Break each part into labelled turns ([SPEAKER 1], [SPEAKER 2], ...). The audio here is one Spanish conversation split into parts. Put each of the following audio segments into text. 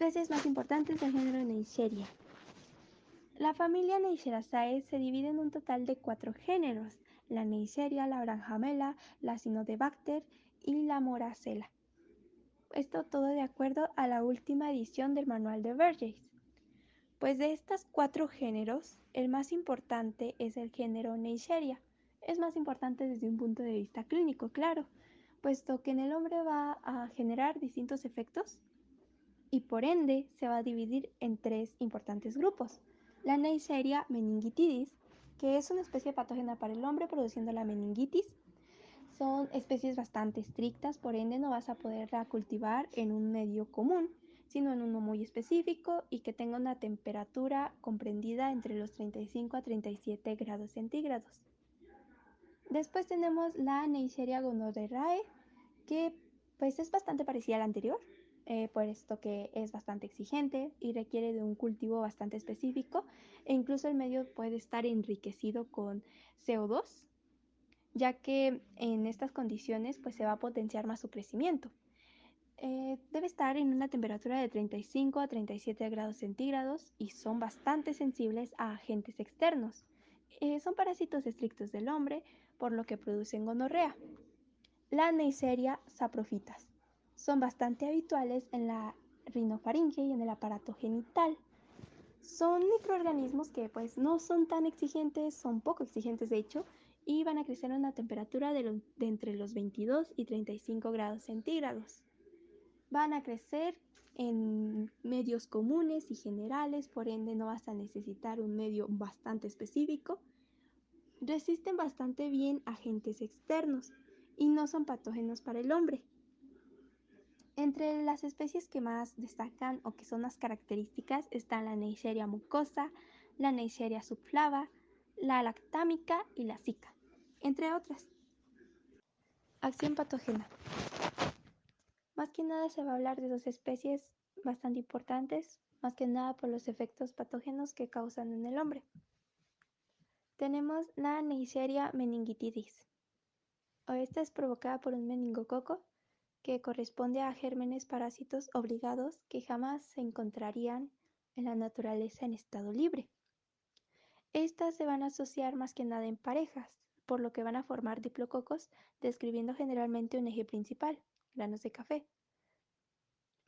[SPEAKER 1] Especies más importantes del género Neisseria. La familia Neisseraceae se divide en un total de 4 géneros: la Neisseria, la Branhamella, la Cynodebacter y la Moracella. Esto todo de acuerdo a la última edición del Manual de Vergés. Pues de estos 4 géneros, el más importante es el género Neisseria. Es más importante desde un punto de vista clínico, claro, puesto que en el hombre va a generar distintos efectos y por ende se va a dividir en 3 importantes grupos. La Neisseria meningitidis, que es una especie patógena para el hombre produciendo la meningitis. Son especies bastante estrictas, por ende no vas a poderla cultivar en un medio común, sino en uno muy específico y que tenga una temperatura comprendida entre los 35 a 37 grados centígrados. Después tenemos la Neisseria gonorrhoeae, que pues es bastante parecida a la anterior, puesto que es bastante exigente y requiere de un cultivo bastante específico, e incluso el medio puede estar enriquecido con CO2, ya que en estas condiciones pues se va a potenciar más su crecimiento. Debe estar en una temperatura de 35 a 37 grados centígrados y son bastante sensibles a agentes externos. Son parásitos estrictos del hombre, por lo que producen gonorrea. La Neisseria saprophytas son bastante habituales en la rinofaringe y en el aparato genital. Son microorganismos que pues no son tan exigentes, son poco exigentes de hecho, y van a crecer a una temperatura de entre los 22 y 35 grados centígrados. Van a crecer en medios comunes y generales, por ende no vas a necesitar un medio bastante específico. Resisten bastante bien agentes externos y no son patógenos para el hombre. Entre las especies que más destacan o que son más características están la Neisseria mucosa, la Neisseria subflava, la lactámica y la zika, entre otras. Acción patógena. Más que nada se va a hablar de 2 especies bastante importantes, más que nada por los efectos patógenos que causan en el hombre. Tenemos la Neisseria meningitidis. Esta es provocada por un meningococo que corresponde a gérmenes parásitos obligados que jamás se encontrarían en la naturaleza en estado libre. Estas se van a asociar más que nada en parejas, por lo que van a formar diplococos, describiendo generalmente un eje principal, granos de café.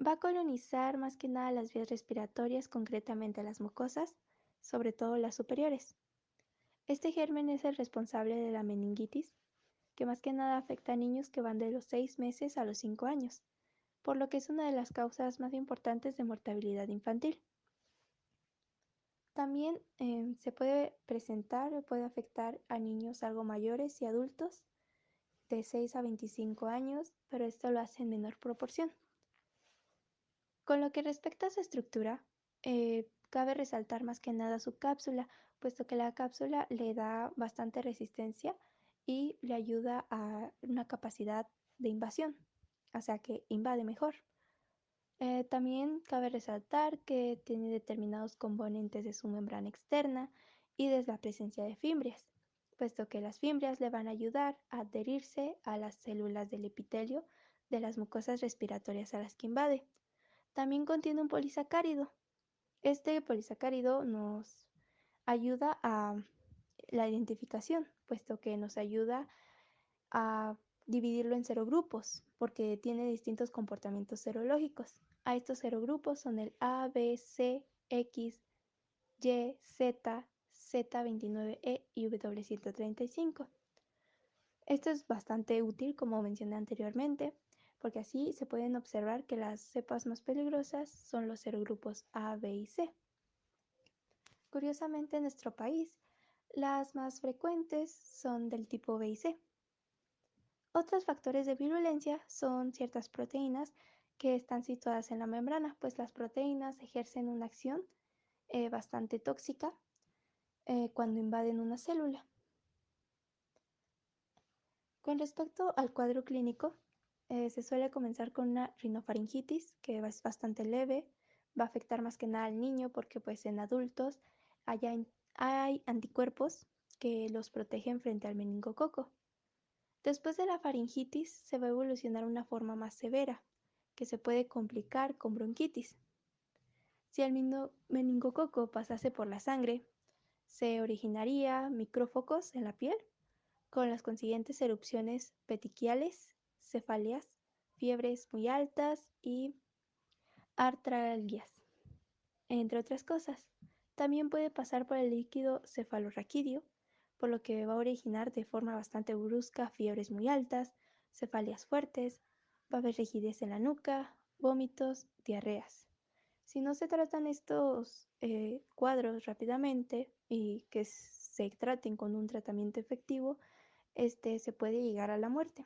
[SPEAKER 1] Va a colonizar más que nada las vías respiratorias, concretamente las mucosas, sobre todo las superiores. Este germen es el responsable de la meningitis, que más que nada afecta a niños que van de los 6 meses a los 5 años, por lo que es una de las causas más importantes de mortalidad infantil. También se puede presentar o puede afectar a niños algo mayores y adultos de 6 a 25 años, pero esto lo hace en menor proporción. Con lo que respecta a su estructura, cabe resaltar más que nada su cápsula, puesto que la cápsula le da bastante resistencia y le ayuda a una capacidad de invasión, o sea que invade mejor. También cabe resaltar que tiene determinados componentes de su membrana externa y de la presencia de fimbrias, puesto que las fimbrias le van a ayudar a adherirse a las células del epitelio de las mucosas respiratorias a las que invade. También contiene un polisacárido. Este polisacárido nos ayuda a la identificación, puesto que nos ayuda a dividirlo en serogrupos, porque tiene distintos comportamientos serológicos. A estos serogrupos son el A, B, C, X, Y, Z, Z29E y W135. Esto es bastante útil, como mencioné anteriormente, porque así se pueden observar que las cepas más peligrosas son los serogrupos A, B y C. Curiosamente, en nuestro país, las más frecuentes son del tipo B y C. Otros factores de virulencia son ciertas proteínas que están situadas en la membrana, pues las proteínas ejercen una acción bastante tóxica cuando invaden una célula. Con respecto al cuadro clínico, se suele comenzar con una rinofaringitis que es bastante leve, va a afectar más que nada al niño porque pues en adultos hay anticuerpos que los protegen frente al meningococo. Después de la faringitis se va a evolucionar a una forma más severa, que se puede complicar con bronquitis. Si el meningococo pasase por la sangre, se originaría micrófocos en la piel, con las consiguientes erupciones petequiales, cefaleas, fiebres muy altas y artralgias, entre otras cosas. También puede pasar por el líquido cefalorraquídeo, por lo que va a originar de forma bastante brusca fiebres muy altas, cefaleas fuertes, va a haber rigidez en la nuca, vómitos, diarreas. Si no se tratan estos cuadros rápidamente y que se traten con un tratamiento efectivo, se puede llegar a la muerte.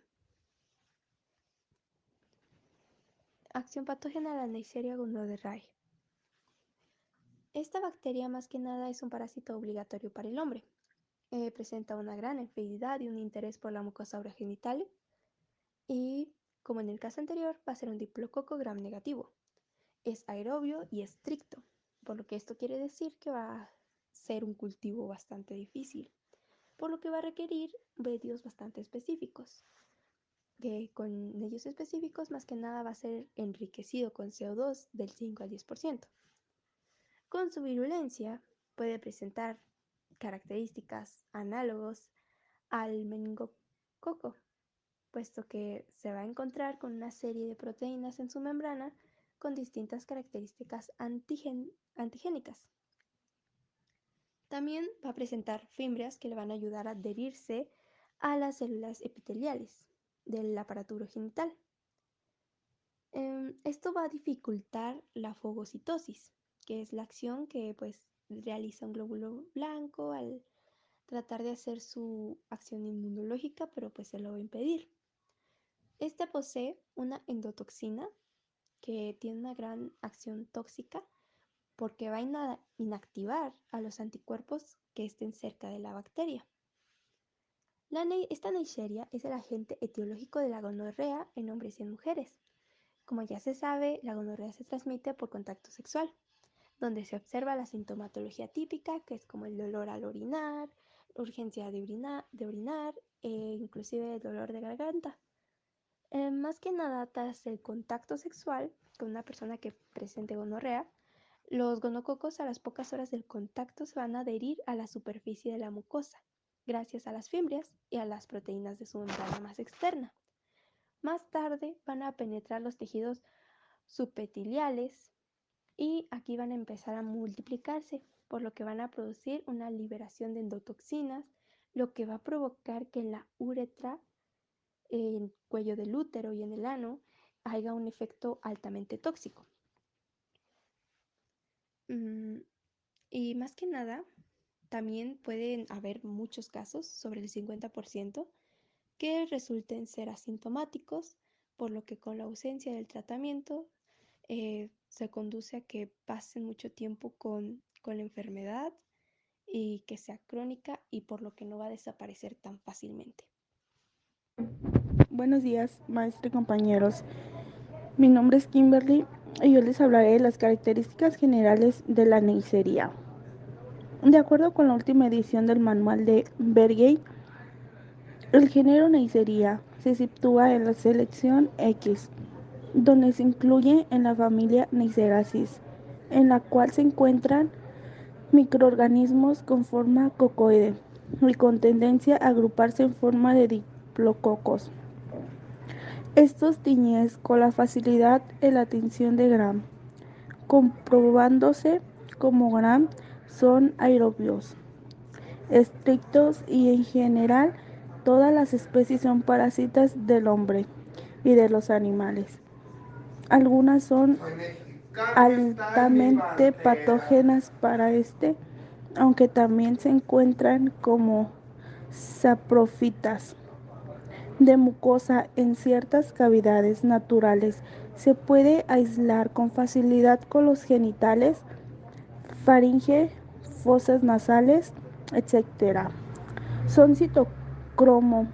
[SPEAKER 1] Acción patógena de la Neisseria gonorrhoeae. Esta bacteria más que nada es un parásito obligatorio para el hombre. Presenta una gran afinidad y un interés por la mucosa urogenital y, como en el caso anterior, va a ser un diplococo gram negativo. Es aerobio y estricto, por lo que esto quiere decir que va a ser un cultivo bastante difícil, por lo que va a requerir medios bastante específicos. Que con medios específicos más que nada va a ser enriquecido con CO2 del 5 al 10%. Con su virulencia puede presentar características análogos al meningococo, puesto que se va a encontrar con una serie de proteínas en su membrana con distintas características antigénicas. También va a presentar fimbrias que le van a ayudar a adherirse a las células epiteliales del aparato urogenital. Esto va a dificultar la fagocitosis, que es la acción que pues realiza un glóbulo blanco al tratar de hacer su acción inmunológica, pero pues se lo va a impedir. Esta posee una endotoxina que tiene una gran acción tóxica porque va a inactivar a los anticuerpos que estén cerca de la bacteria. Esta Neisseria es el agente etiológico de la gonorrea en hombres y en mujeres. Como ya se sabe, la gonorrea se transmite por contacto sexual, donde se observa la sintomatología típica, que es como el dolor al orinar, urgencia de orinar e inclusive el dolor de garganta. Más que nada, tras el contacto sexual con una persona que presente gonorrea, los gonococos a las pocas horas del contacto se van a adherir a la superficie de la mucosa, gracias a las fimbrias y a las proteínas de su membrana más externa. Más tarde van a penetrar los tejidos subepiteliales y aquí van a empezar a multiplicarse, por lo que van a producir una liberación de endotoxinas, lo que va a provocar que en la uretra, en el cuello del útero y en el ano haya un efecto altamente tóxico. Y más que nada, también pueden haber muchos casos, sobre el 50%, que resulten ser asintomáticos, por lo que con la ausencia del tratamiento se conduce a que pasen mucho tiempo con la enfermedad y que sea crónica y por lo que no va a desaparecer tan fácilmente.
[SPEAKER 2] Buenos días, maestro y compañeros. Mi nombre es Kimberly y yo les hablaré de las características generales de la Neisseria. De acuerdo con la última edición del manual de Bergey, el género Neisseria se sitúa en la selección X, donde se incluye en la familia Neisseraceae, en la cual se encuentran microorganismos con forma cocoide y con tendencia a agruparse en forma de diplococos. Estos tiñes con la facilidad en la tinción de Gram, comprobándose como Gram son aerobios, estrictos y en general todas las especies son parásitas del hombre y de los animales. Algunas son altamente patógenas para aunque también se encuentran como saprofitas de mucosa en ciertas cavidades naturales. Se puede aislar con facilidad con los genitales, faringe, fosas nasales, etc. Son citocromo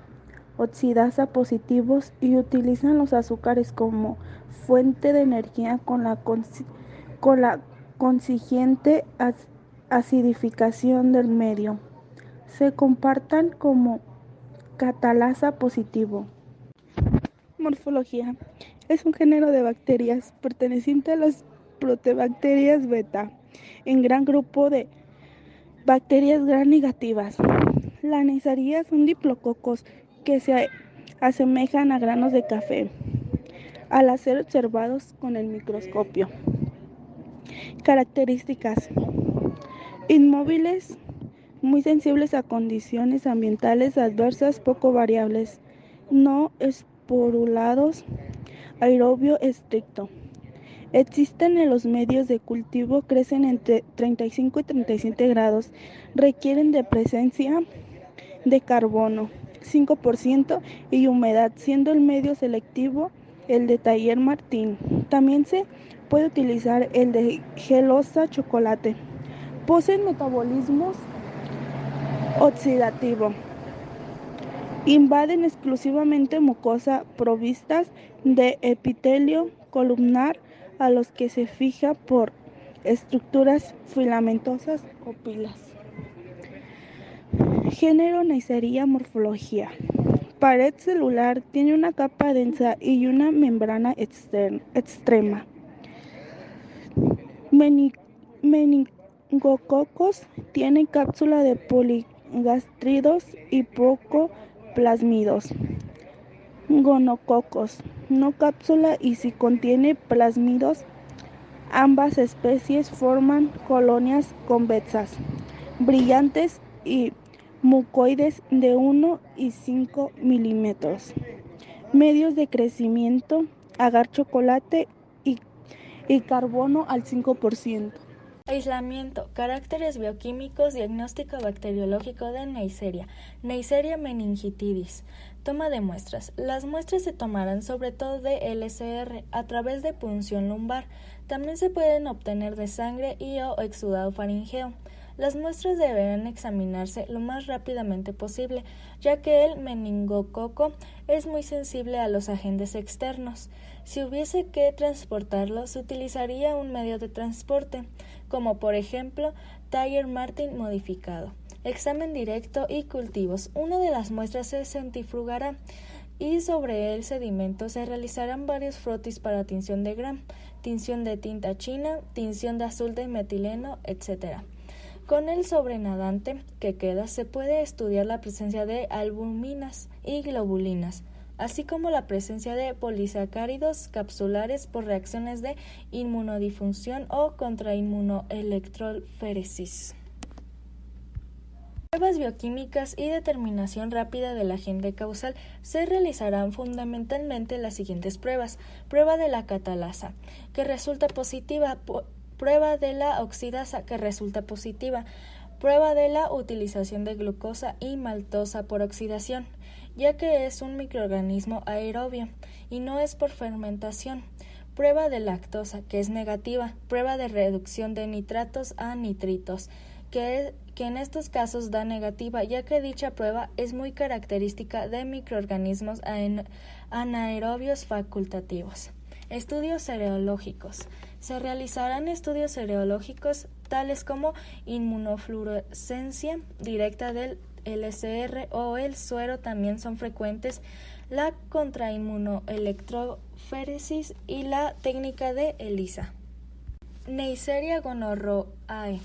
[SPEAKER 2] oxidasa positivos y utilizan los azúcares como fuente de energía con la consiguiente acidificación del medio. Se comportan como catalasa positivo. Morfología. Es un género de bacterias perteneciente a las protobacterias beta, en gran grupo de bacterias gram negativas. La Neisseria son diplococos que se asemejan a granos de café al ser observados con el microscopio. Características: inmóviles, muy sensibles a condiciones ambientales adversas poco variables, no esporulados, aerobio estricto. Existen en los medios de cultivo, crecen entre 35 y 37 grados, requieren de presencia de carbono 5% y humedad, siendo el medio selectivo el de Taller Martín. También se puede utilizar el de gelosa chocolate. Poseen metabolismos oxidativo. Invaden exclusivamente mucosa provistas de epitelio columnar a los que se fija por estructuras filamentosas o pilas. Género Neisseria. Morfología: pared celular, tiene una capa densa y una membrana extrema. Meningococos, tiene cápsula de poligástridos y poco plásmidos. Gonococos, no cápsula y si contiene plásmidos. Ambas especies forman colonias convexas, brillantes y mucoides de 1 y 5 milímetros. Medios de crecimiento: agar chocolate y carbono al 5%.
[SPEAKER 3] Aislamiento, caracteres bioquímicos, diagnóstico bacteriológico de Neisseria. Neisseria meningitidis. Toma de muestras. Las muestras se tomarán sobre todo de LCR a través de punción lumbar. También se pueden obtener de sangre y o exudado faríngeo. Las muestras deberán examinarse lo más rápidamente posible, ya que el meningococo es muy sensible a los agentes externos. Si hubiese que transportarlo, se utilizaría un medio de transporte, como por ejemplo Taller Martin modificado. Examen directo y cultivos. Una de las muestras se centrifugará y sobre el sedimento se realizarán varios frotis para tinción de Gram, tinción de tinta china, tinción de azul de metileno, etc. Con el sobrenadante que queda se puede estudiar la presencia de albuminas y globulinas, así como la presencia de polisacáridos capsulares por reacciones de inmunodifusión o contrainmunoelectroforesis. Pruebas bioquímicas y determinación rápida del agente causal. Se realizarán fundamentalmente las siguientes pruebas: prueba de la catalasa, que resulta positiva, prueba de la oxidasa, que resulta positiva, prueba de la utilización de glucosa y maltosa por oxidación, ya que es un microorganismo aerobio y no es por fermentación. Prueba de lactosa, que es negativa, prueba de reducción de nitratos a nitritos, que en estos casos da negativa, ya que dicha prueba es muy característica de microorganismos anaerobios facultativos. Estudios serológicos. Se realizarán estudios serológicos tales como inmunofluorescencia directa del LCR o el suero, también son frecuentes la contrainmunoelectroforesis y la técnica de ELISA. Neisseria gonorrhoeae.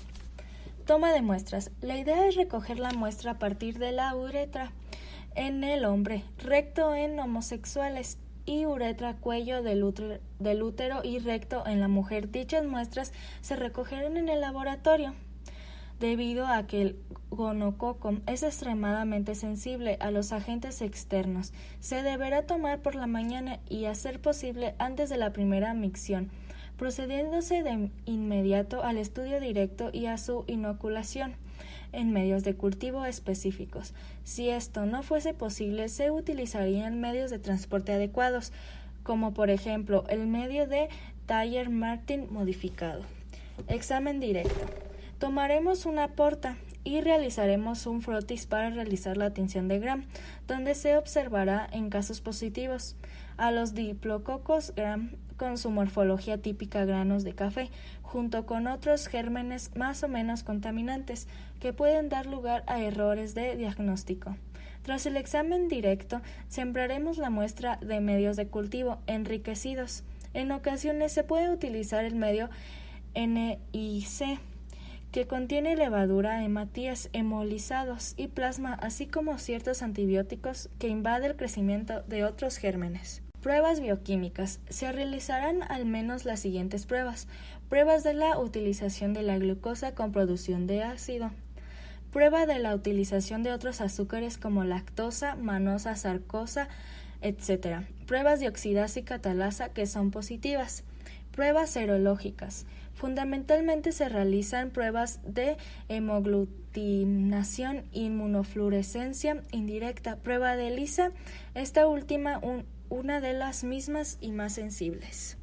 [SPEAKER 3] Toma de muestras. La idea es recoger la muestra a partir de la uretra en el hombre, recto en homosexuales y uretra cuello del útero y recto en la mujer. Dichas muestras se recogerán en el laboratorio. Debido a que el gonococo es extremadamente sensible a los agentes externos, se deberá tomar por la mañana y, a ser posible, antes de la primera micción, procediéndose de inmediato al estudio directo y a su inoculación en medios de cultivo específicos. Si esto no fuese posible, se utilizarían medios de transporte adecuados, como por ejemplo el medio de Taller Martin modificado. Examen directo. Tomaremos una porta y realizaremos un frotis para realizar la tinción de Gram, donde se observará en casos positivos a los diplococos Gram con su morfología típica granos de café, junto con otros gérmenes más o menos contaminantes que pueden dar lugar a errores de diagnóstico. Tras el examen directo, sembraremos la muestra de medios de cultivo enriquecidos En ocasiones se puede utilizar el medio NIC, que contiene levadura, hematíes hemolizados y plasma, así como ciertos antibióticos que invaden el crecimiento de otros gérmenes. Pruebas bioquímicas. Se realizarán al menos las siguientes pruebas. Pruebas de la utilización de la glucosa con producción de ácido. Prueba de la utilización de otros azúcares como lactosa, manosa, sarcosa, etc. Pruebas de oxidasa y catalasa que son positivas. Pruebas serológicas. Fundamentalmente se realizan pruebas de hemoglutinación, inmunofluorescencia indirecta, prueba de ELISA, esta última una de las mismas y más sensibles.